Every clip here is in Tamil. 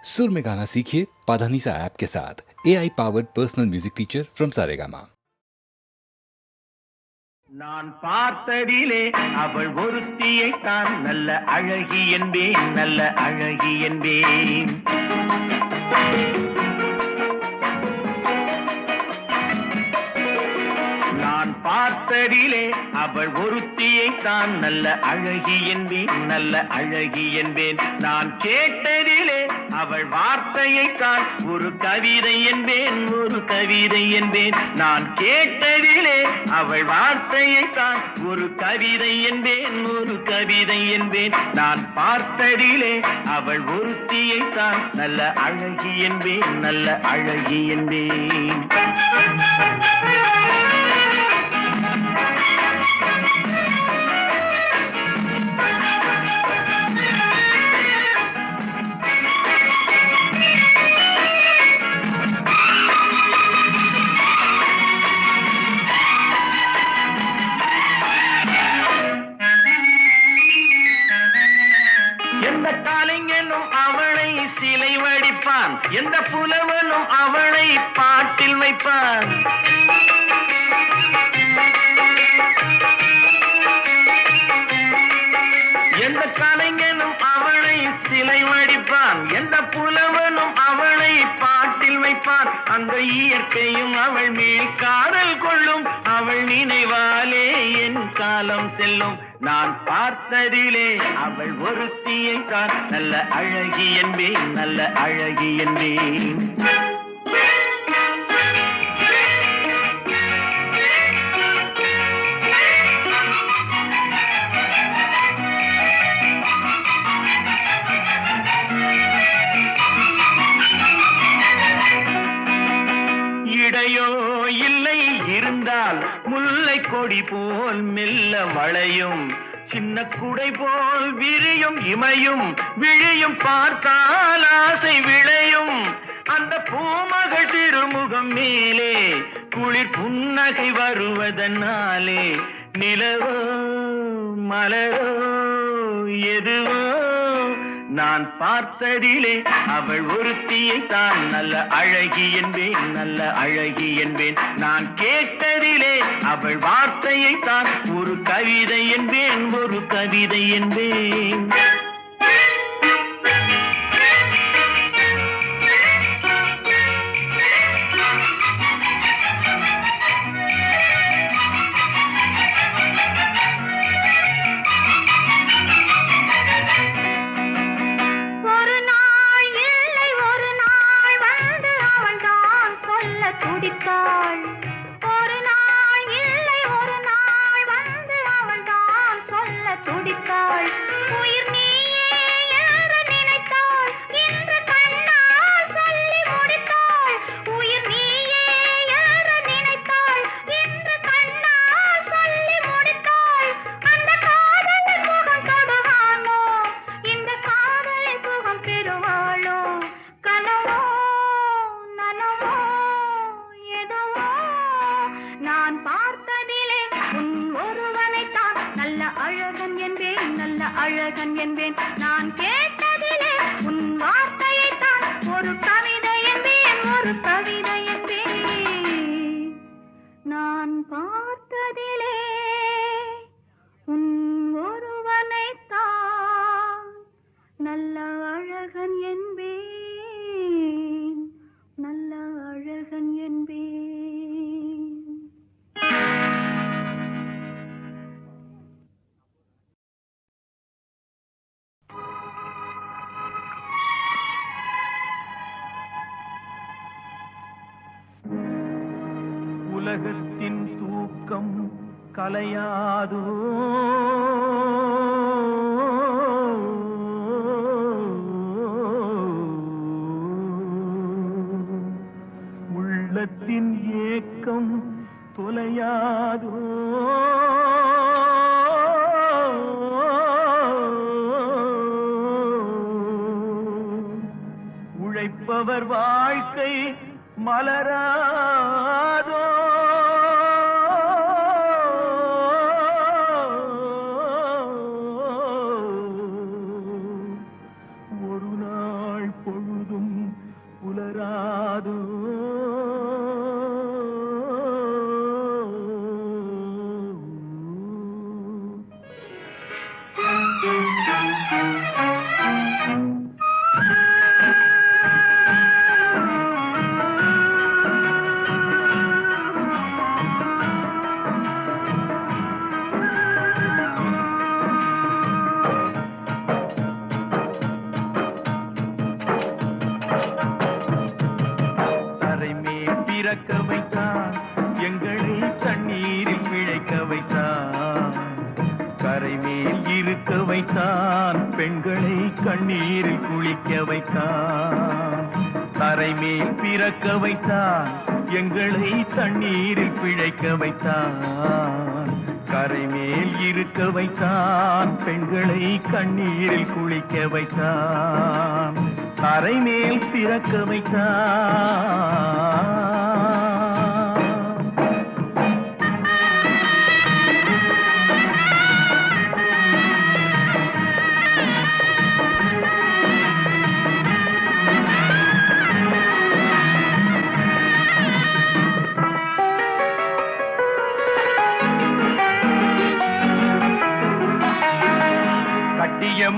सुर में गाना सीखिए पाधानीसा ऐप के साथ। AI powered personal music teacher from Saregama. நான் பார்த்ததிலே அவள் ஒருத்தியைத்தான் நல்ல அழகி என்பேன், நல்ல அழகி என்பேன். நான் பார்த்ததிலே அவள் ஒருத்தியைத்தான் நல்ல அழகி என்பேன், நல்ல அழகி என்பேன். நான் கேட்டதிலே அவள் வார்த்தையைத்தான் ஒரு கவிதை என்பேன், ஒரு கவிதை என்பேன். நான் கேட்டதிலே அவள் வார்த்தையைத்தான் ஒரு கவிதை என்பேன், ஒரு கவிதை என்பேன். நான் பார்த்ததிலே அவள் ஒருத்தியைத்தான் நல்ல அழகி என்பேன், நல்ல அழகி என்பேன். சிலை வடிப்பான், எந்த புலவனும் அவளை பாட்டில் வைப்பான். எந்த கலைஞனும் அவளை சிலை வடிப்பான், எந்த புலவனும் அவளை பாட்டில் வைப்பான். அந்த இயற்கையும் அவள் மேல் காதல் கொள்ளும், அவள் நினைவாலே என் காலம் செல்லும். நான் பார்த்ததிலே அவள் ஒருத்தியை தான் நல்ல அழகி என்பேன், நல்ல அழகி என்பேன். இடையோ இல்லை இருந்தால் முல்லை கொடி போல் மெல்ல வளையும், சின்ன குடை போல் விரியும் இமையும் விழியும் பார்த்தால் ஆசை விளையும். அந்த பூமகள் திருமுகம் மேலே குளிர் புன்னகை வருவதனாலே நிலவோ மலரோ எதுவோ நான் பார்த்ததிலே அவள் ஒருத்தியை தான் நல்ல அழகி என்பேன், நல்ல அழகி என்பேன். நான் கேட்டதிலே அவள் வார்த்தையை தான் ஒரு கவிதை என்பேன், ஒரு கவிதை என்பேன். அழகன் என்பேன், நான் கேட்டதிலே உன் வார்த்தையை தான் ஒரு கவிதை என்பேன், ஒரு கவிதை என்பேன். நான் பார்த்ததிலே உன் ஒருவனை தான் நல்ல அழகன் என்பேன், நல்ல அழகன் என்பேன். உலகத்தின் தூக்கம் கலையாதோ, உள்ளத்தின் ஏக்கம் தொலையாதோ. உழைப்பவர் வாழ்க்கை மலராதோ. ஒரு நாள் பொழுதும் பெண்களை கண்ணீரில் குளிக்க வைத்தான். தரைமேல் பிறக்க வைத்தான், எங்களை தண்ணீரில் பிழைக்க வைத்தான். கரைமேல் இருக்க வைத்தான், பெண்களை கண்ணீரில் குளிக்க வைத்தான். தரைமேல் பிறக்க வைத்தான்.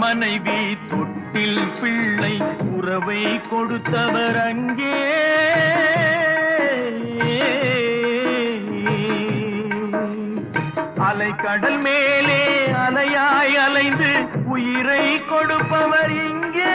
மனைவி தொட்டில் பிள்ளை உறவை கொடுத்தவர் அங்கே. அலைக்கடல் மேலே அலையாய் அலைந்து உயிரை கொடுப்பவர் இங்கே.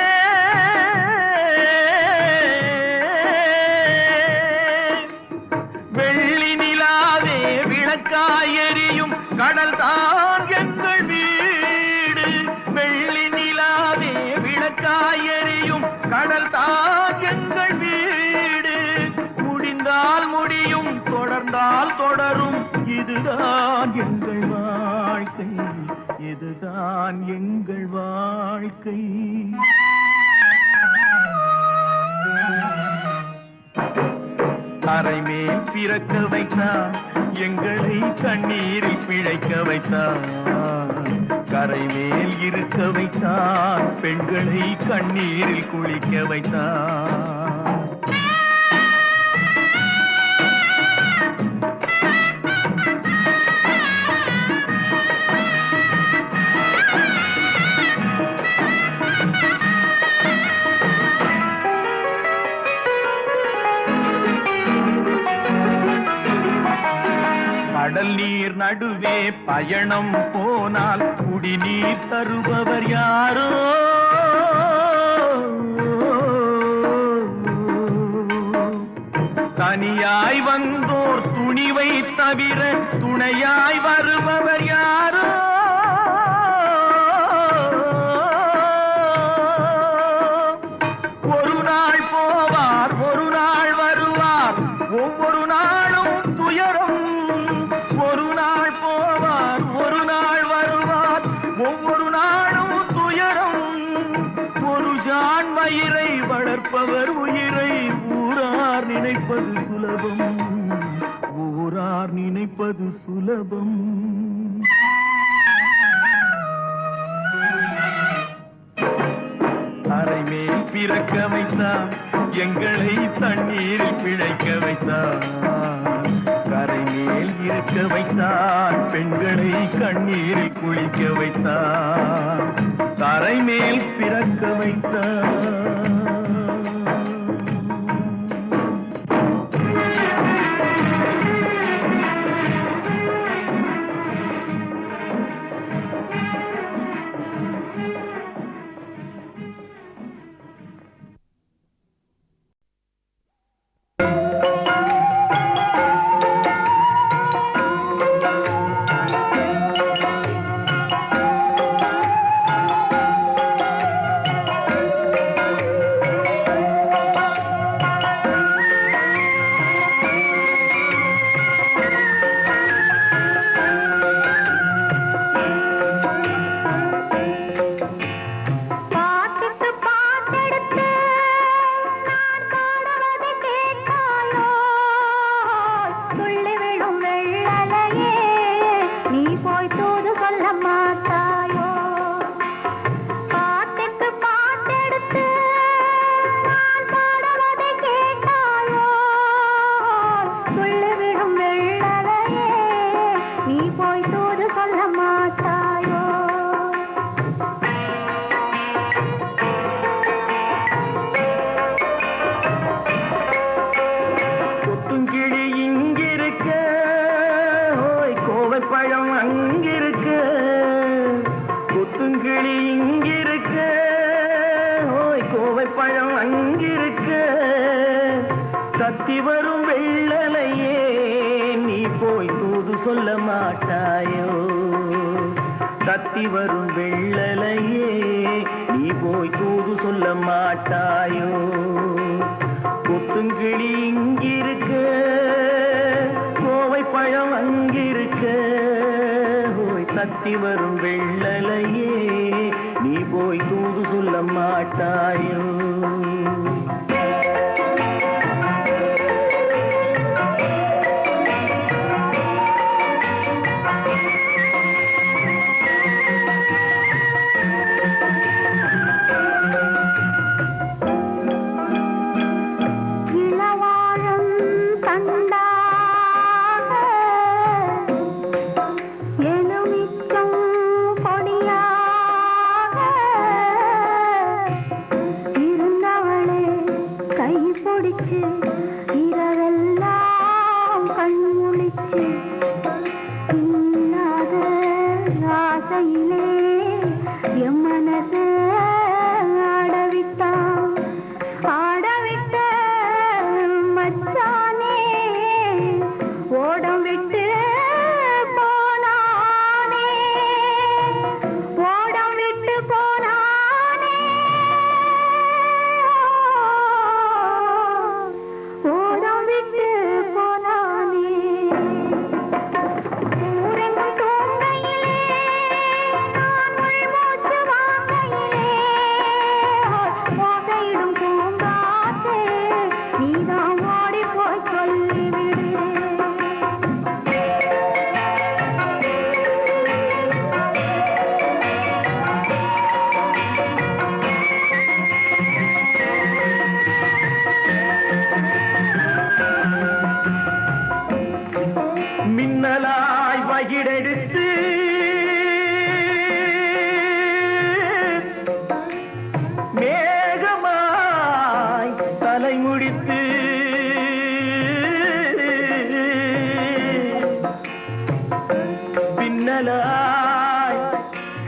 வெள்ளி நிலாவே விளக்காய் எரியும் கடல் தான் எங்கள் வீடு. வெள்ளி நிலாவே விளக்காய் எரியும் கடல் தான் எங்கள் வீடு. முடிந்தால் முடியும், தொடர்ந்தால் தொடரும், இதுதான் எங்கள் வாழ்க்கை, இதுதான் எங்கள் வாழ்க்கை. தரைமேல் பிறக்க வைத்தான், எங்களை தண்ணீரில் பிழைக்க வைத்தான். கரைமேல் இருக்க வைத்தான், பெண்களை கண்ணீரில் குளிக்க வைத்தான். கடல் நீர் நடுவே பயணம் போனால் குடிநீர் தருபவர் யாரோ. தனியாய் வந்தோர் துணிவை தவிர துணையாய் வருபவர் யாரோ. ஒரு நாள் போவார், ஒரு நாள் வருவார், ஒவ்வொரு நாளும் துயரம். ஒரு நாள் போவார், ஒரு நாள் வருவார், ஒவ்வொரு நாளும் துயரம். ஒரு ஜான் மயிரை வளர்ப்பவர் உயிரை ஊரார் நினைப்பது சுலபம், ஊரார் நினைப்பது சுலபம். அரைமேல் பிறக்க வைத்தான், எங்களை தண்ணீரில் பிழைக்க வைத்தான். கரைமேல் இருக்க வைத்தான், பெண்களை கண்ணீரில் குளிக்க வைத்தான். தரைமேல் பிறக்க வைத்தான். கத்தி வரும் வெள்ளலையே நீ போய் தூது சொல்ல மாட்டாயோ. தத்தி வரும் வெள்ளலையே நீ போய் தூது சொல்ல மாட்டாயோ கொத்துங்கிளி இங்கிருக்க கோவை பழம் அங்கிருக்க போய் தத்தி வரும் வெள்ளலையே நீ போய் தூது சொல்ல மாட்டாயோ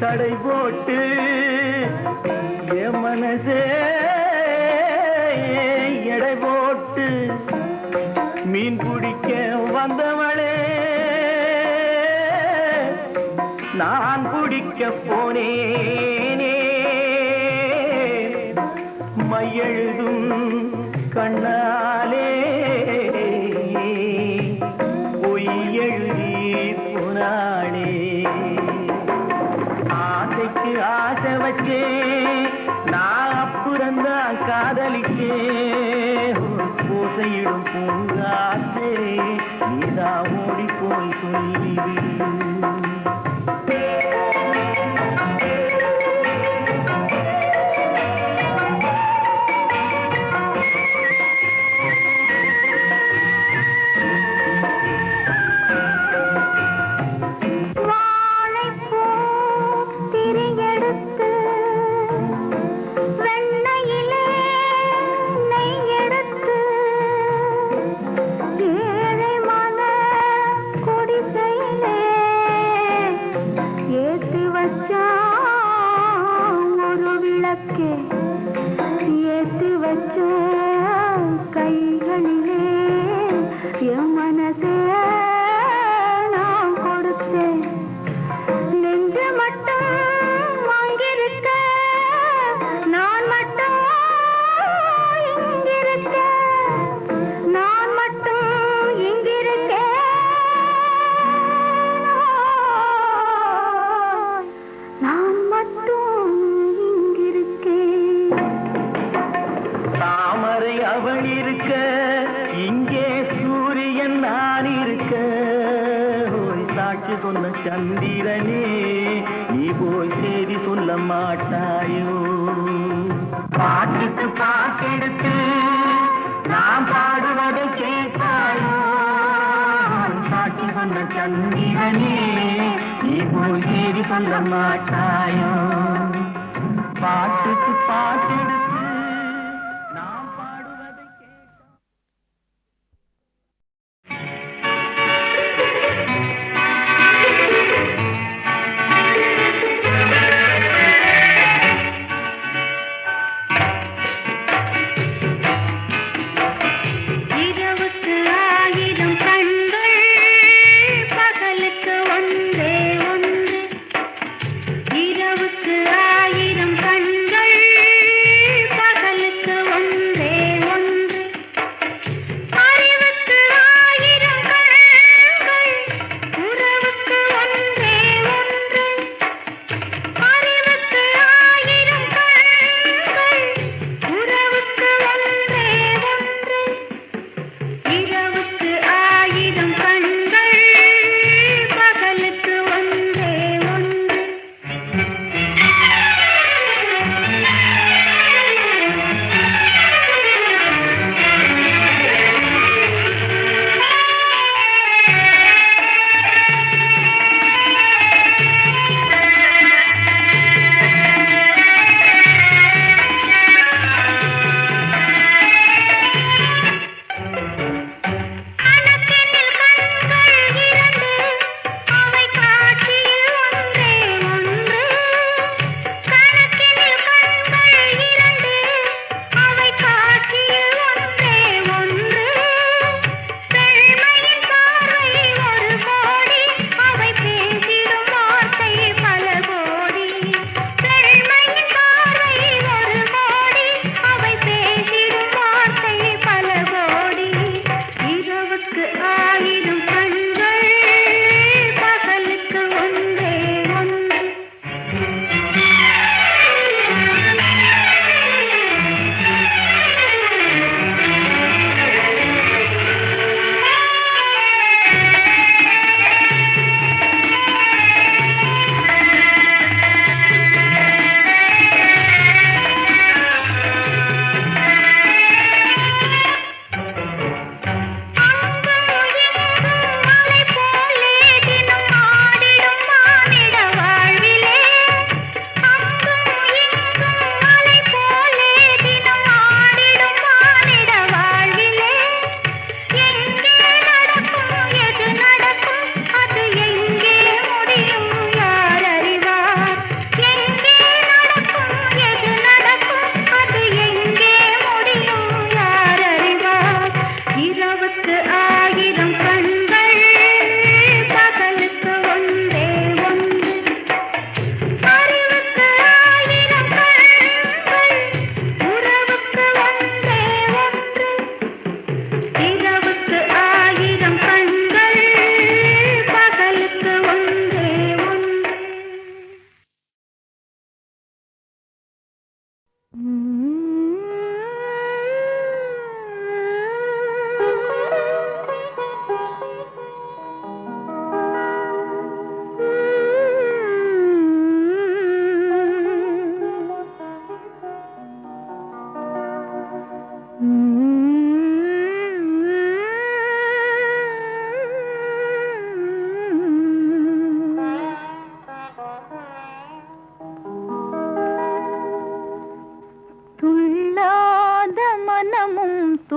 கடை போட்டு என் மனசே எடை போட்டு மீன் பிடிக்க வந்தவளே நான் பிடிக்க போனேனே மையெழுதும் கண்ணாலே பொய் எழுதி போனாளே ஆசைக்கு ஆசை வச்சே நான் அப்புறந்தான் காதலிக்கே பூசையிடும் பூங்காத்தே நீதான் ஓடி போய் சொல்லிவிடு சந்திரனே நீ போய் சேதி சொல்ல மாட்டாயோ பாட்டுக்கு பாட்டெடுத்து நாம் பாடுவதை கேட்டாயோ சாட்சி சொன்ன சந்திரனே நீ போய் சேதி சொல்ல மாட்டாயோ பாட்டுக்கு பாட்டெடுத்து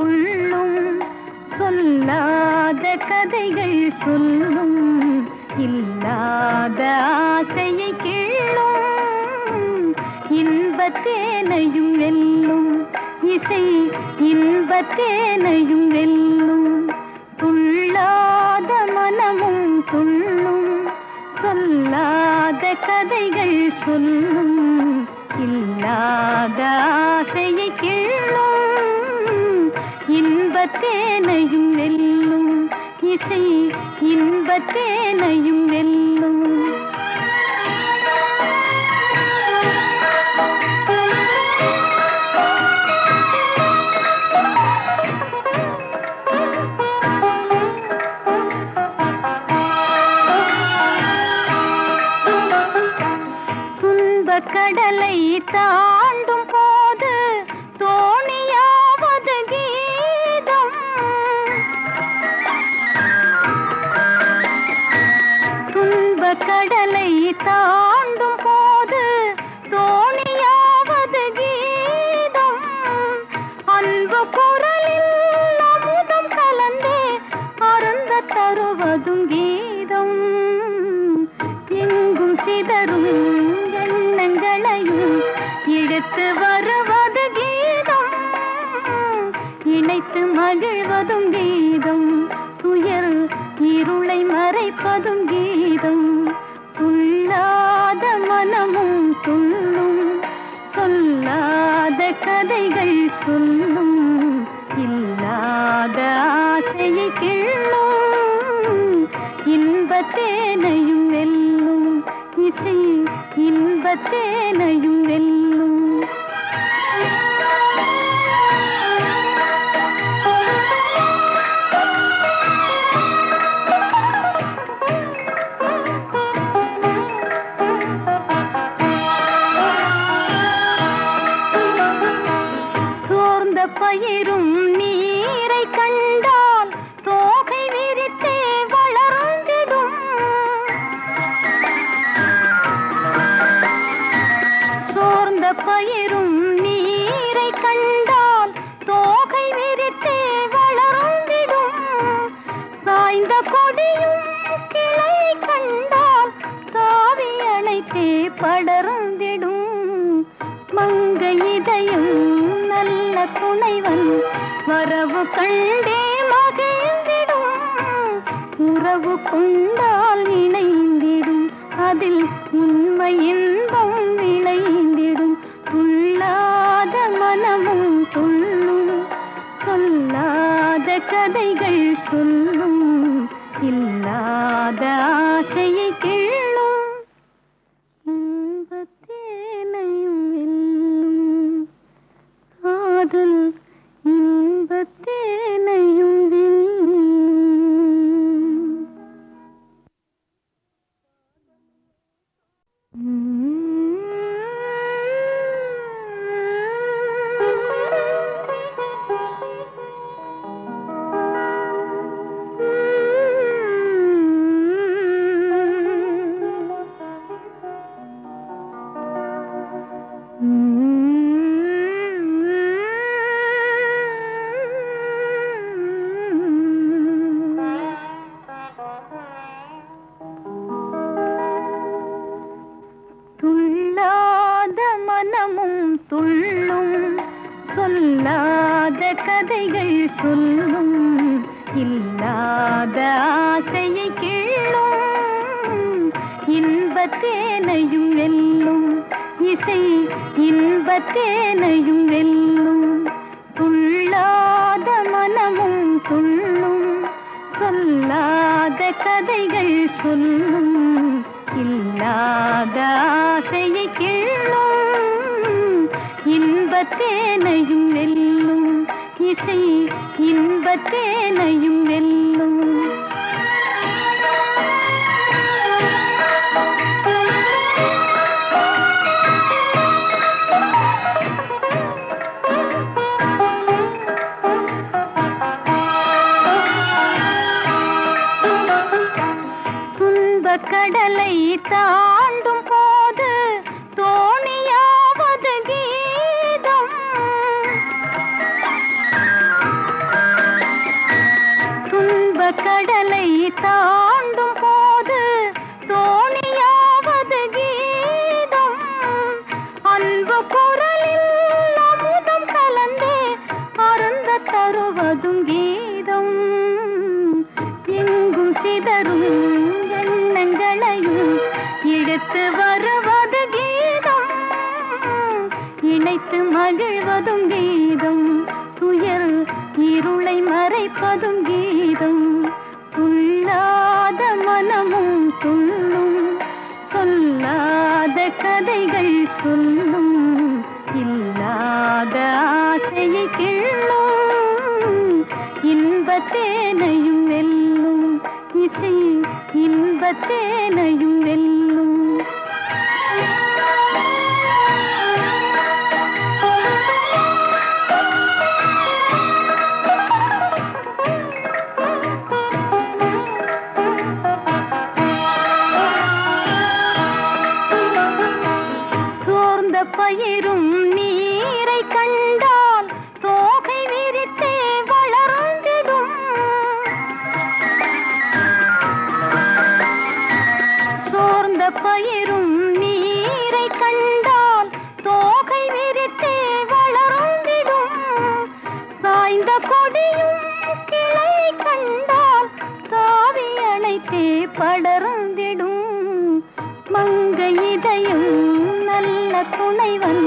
துள்ளும் சொல்லாத கதைகள் சொல்லும் இல்லாத ஆசையை கேளும் இன்பத்தேனையும் வெல்லும் இசை இன்பத்தேனையும் வெல்லும் துள்ளாத மனமும் துள்ளும் சொல்லாத கதைகள் சொல்லும் இல்லாத ஆசையை கேளும் இன்பத்தேனையும் வெல்லும் இசை இன்பத்தேனையும் வெல்லும் கடலை தாண்டும் போது தோணியாவது கீதம் துன்ப கடலை தாண்டும் போது தோணியாவது கீதம் அன்பு குரலில் அமுதம் கலந்தே அருந்த தருவதும் கீதம் எங்கும் சிதறும் எண்ணங்களையும் இழுத்து வருவது கீதம் இணைத்து மகிழ்வதும் கீதம் துயர் இருளை மறைப்பதும் கீதம் துள்ளாத மனமும் துள்ளும் சொல்லாத கதைகள் சொல்லும் இல்லாத ஆசையை கிள்ளும் இன்பத்தேனையும் வெல்லும் இசை இன்பத்தேனையும் வெல்லும் சோர்ந்த பயிரும் நீரை கண்டால் தோகை விரித்தே வளர்ந்திடும் சோர்ந்த பயிரும் நீரை கண்டால் தோகை விரித்தே வளர்ந்திடும் சாய்ந்த கொடியும் கிளை கண்டால் தாவி அணைத்தே படர்ந்திடும் மங்கை இதயம் நல்ல துணைவன் வரவு கண்டே மகிழ்ந்திடும் உறவு கொண்டால் இணைந்திடும் அதில் உண்மை இன்பம் விளைந்திடும் துள்ளாத மனமும் துள்ளும் சொல்லாத கதைகள் சொல்லும் இல்லாத ஆசையை கிள்ளும் இன்பத்தேனையும் வெல்லும் காதல் இன்பத்தேனையும் வெல்லும் துள்ளாத மனமும் துள்ளும் சொல்லாத கதைகள் சொல்லும் இல்லாத ஆசையை கேளும் இன்பத்தேனையும் வெல்லும் இசை இன்பத்தேனையும் வெல்லும் துள்ளாத மனமும் துள்ளும் சொல்லாத கதைகள் சொல்லும் இல்லாத ஆசையை கிள்ளும் இன்பத்தேனையும் வெல்லும் இசை இன்பத்தேனையும் வெல்லும் துன்பக் கடலை தாண்டும் போது தோணியாவது கீதம் கடலை தாண்டும் போது தோணியாவது கீதம் அன்பு குரலில் அமுதம் கலந்தே அருந்த தருவதும் கீதம் எங்கும் சிதறும் எண்ணங்களையும் எடுத்து வருவது கீதம் இணைத்து மகிழ்வதும் கீதம் துயர் இருளை மறைப்பதும் கீதம் துள்ளாத மனமும் துள்ளும் சொல்லாத கதைகள் சொல்லும் இல்லாத ஆசையை கிள்ளும் இன்பத்தேனையும் வெல்லும் இசை இன்பத்தேனையும் வெல்லும் பயிரும் நீரை கண்டால் தோகை விரித்தே வளர்ந்திடும் சோர்ந்த பயிரும் நீரை கண்டால் தோகை விரித்தே வளர்ந்திடும் சாய்ந்த கொடியும் கிளை கண்டால் தாவி அணைத்தே படர்ந்திடும் மங்கை இதயம் நல்ல துணைவன்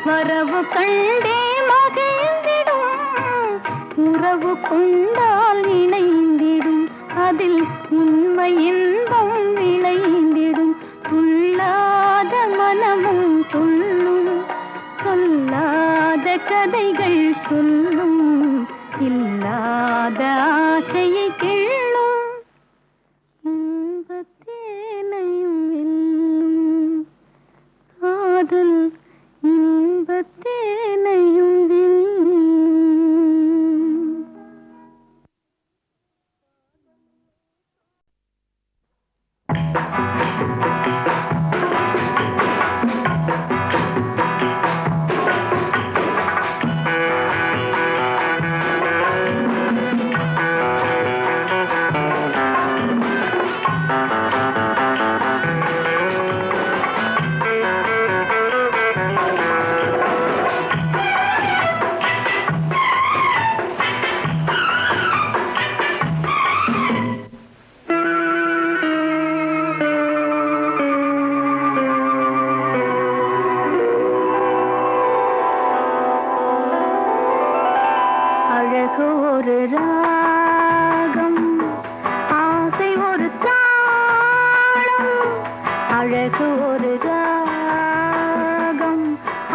வரவு கண்டே மகிழ்ந்திடும் உறவு கொண்டால் இணைந்திடும் அதில் உண்மை இன்பம் விளைந்திடும் துள்ளாத மனமும் துள்ளும் சொல்லாத கதைகள் சொல்லும் இல்லாத ஆசையை கிள்ளும் இன்பத்தேனையும் வெல்லும் காதல் இன்பத்தேனையும் வெல்லும் ஒரு ராகம் ஆசை ஒரு தாளம் அழகு ஒரு ராகம்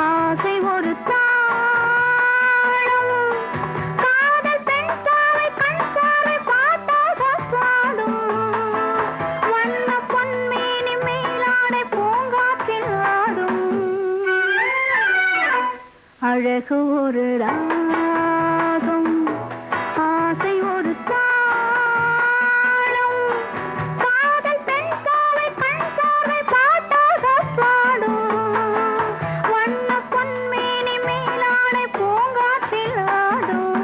ஆசை ஒரு தாளம் காதல் பெண் சாலை கண் சாலை பாட்டாக பாடும் வண்ண பொன்மேனி மேலாடை பூங்காற்றில் ஆடும் அழகு ஒரு ராகம் ஆசை ஒரு தாளம் காதல் பெண் சாலை கண் சாலை பாட்டாக பாடும் வண்ண பொன்மேனி மேலாடை பூங்காற்றில் ஆடும்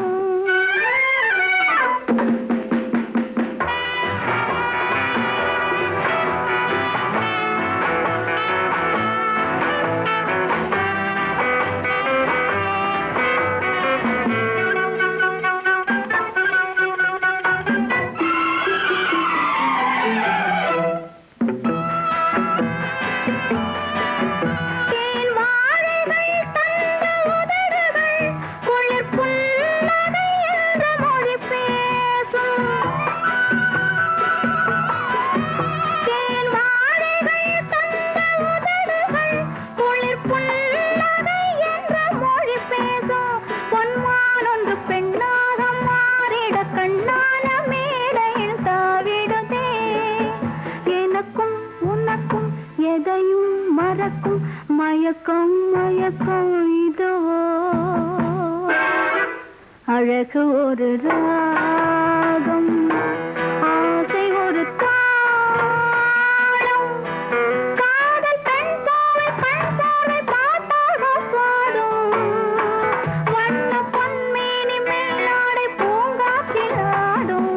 மயக்கம் மயக்கம் இதுவோ அழகு ஒரு ராகம் ஆசை ஒரு தாளம் காதல் பெண் சாலை கண் சாலை பாட்டாக பாடும் வண்ண பொன்மேனி மேலாடை பூங்காற்றில் ஆடும்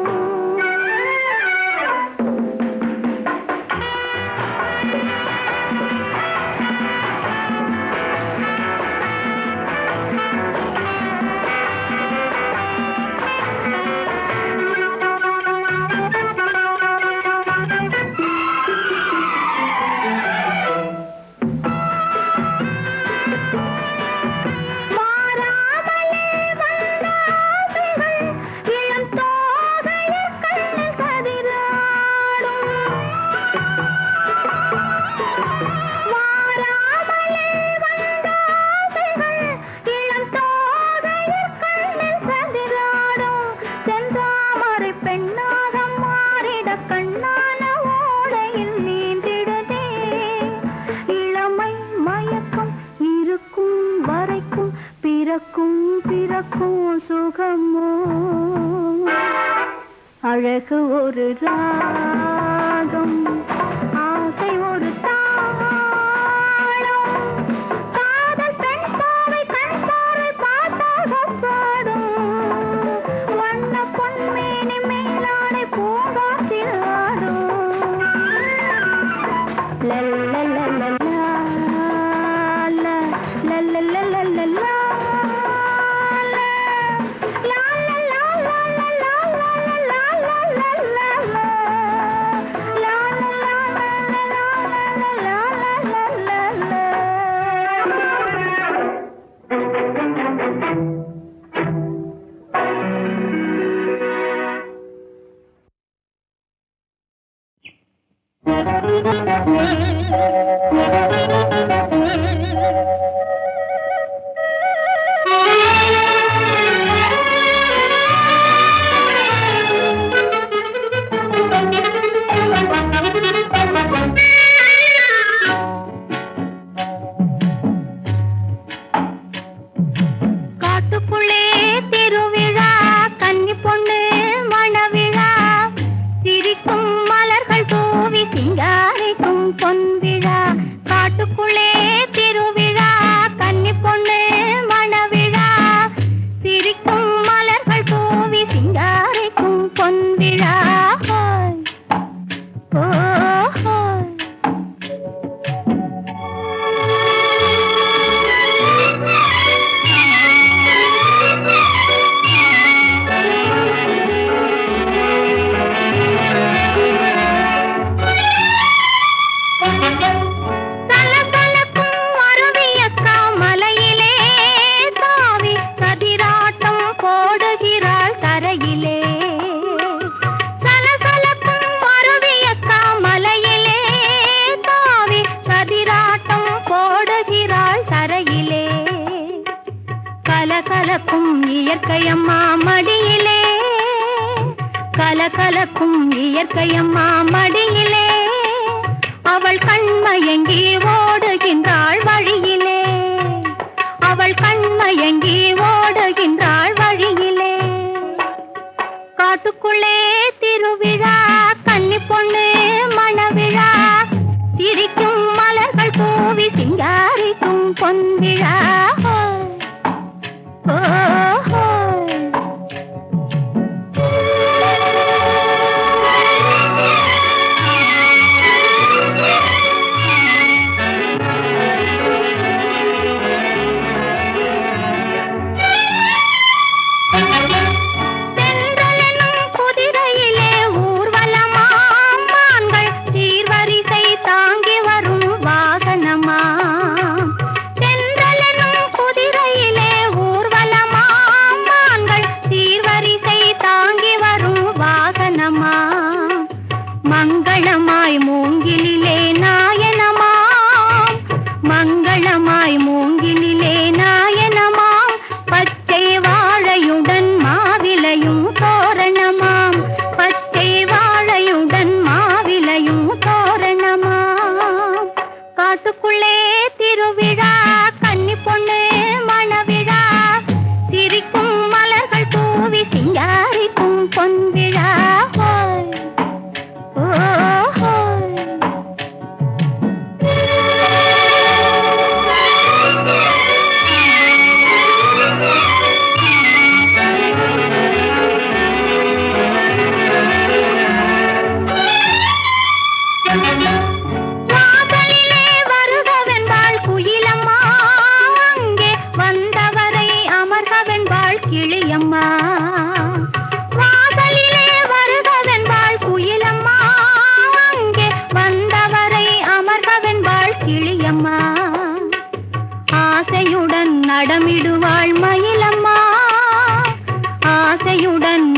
முகமோ அழகு ஒரு ராகம் ஆசை ஒரு தாளம் காதல் பெண் பாவை கண் பார்வை பார்த்தாக பாடும் வண்ண பொன்மேனி மேலாடை பூங்காற்றில் ஆடும்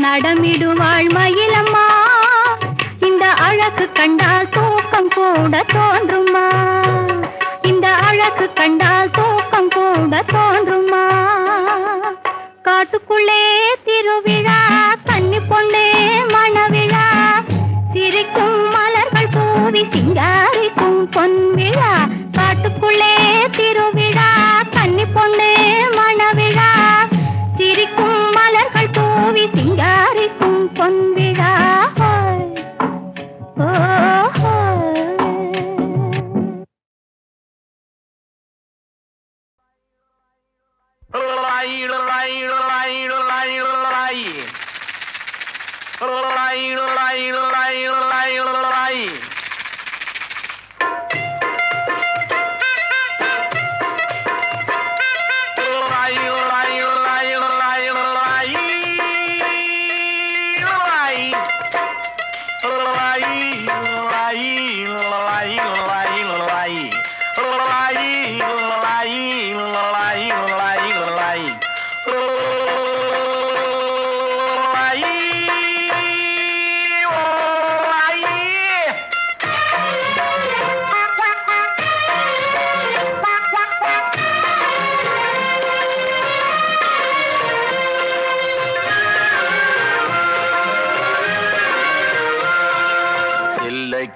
நடமிடுவாள் மயிலம்மா. இந்த அழகு கண்டால் தூக்கம் கூட தோன்றுமா? இந்த அழகு கண்டால் தூக்கம் கூட தோன்றுமா? காட்டுக்குள்ளே திருவிழா, கன்னி பொண்ணே மணவிழா, சிரிக்கும் மலர்கள் தூவி சிங்காரிக்கும் பொன்விழா. காட்டுக்குள்ளே திருவிழா, கன்னி பொண்ணே மணவிழா, சிரிக்கும் மலர் தூவி சிங்காரிக்கும் பொன்விழா.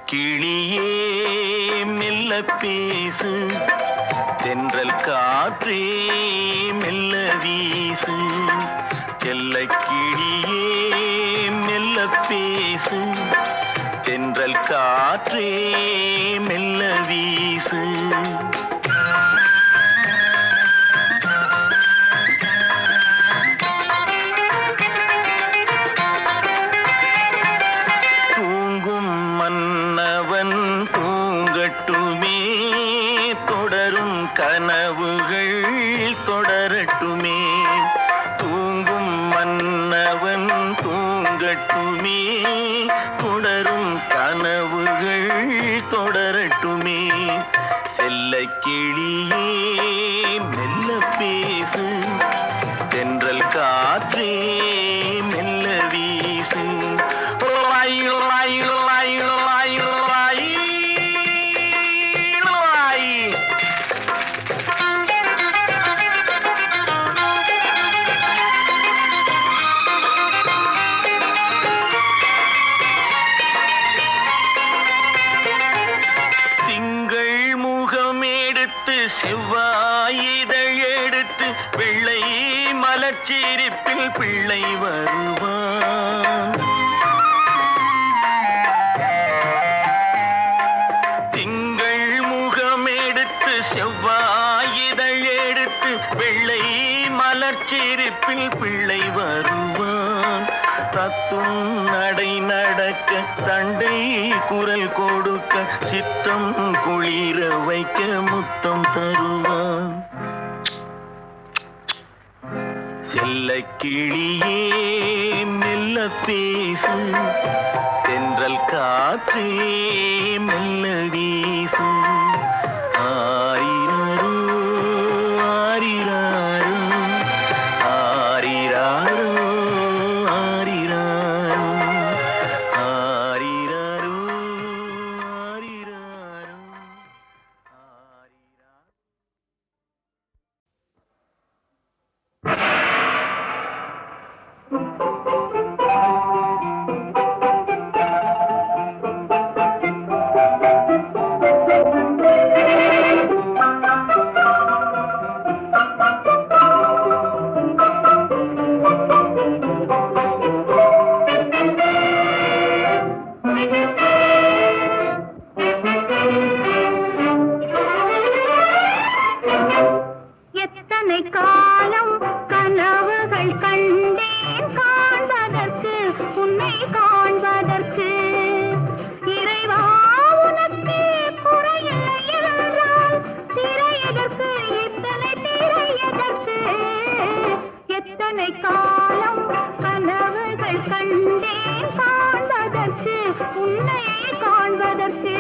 கிளியே மெல்ல பேசு, தென்றல் காற்றே மெல்ல வீசு. செல்ல கிளியே மெல்ல பேசு, தென்றல் காற்றே மெல்ல வீசு. கனவுகள் தொடரட்டுமே, தூங்கும் மன்னவன் தூங்கட்டுமே, தொடரும் கனவுகள் தொடரட்டுமே. செல்ல கிளியே மெல்ல பேசு, தென்றல் காற்றே மெல்ல வீசு. செவ்வாயிதழ் எடுத்து பிள்ளை மலர்ச்சிரிப்பில் பிள்ளை வருவான். திங்கள் முகம் எடுத்து செவ்வாயிதழ் எடுத்து பிள்ளை மலர்ச்சிரிப்பில் பிள்ளை வருவான். தத்தும் நடை நடக்க தண்டை குரல் கொடுக்க சித்தம் குளிர வைக்க முத்தம் தருவான். செல்ல கிளியே மெல்ல பேசு, தென்றல் காற்றே மெல்ல வீசு. ஆரிரோ ஆரிராரோ ஆரிராரோ ஆரிராரோ ஆரிராரோ ஆரிராரோ ஆரிராரோ. எத்தனை காலம் கனவுகள் கண்டேன் காண்பதற்கு, உன்னை காண்பதற்கு. இறைவா உனக்கு குறையில்லை என்றால் திரை எதற்கு, இத்தனை திரை எதற்கு? எத்தனை காலம் கனவுகள் கண்டேன் காண்பதற்கு, உன்னை காண்பதற்கு.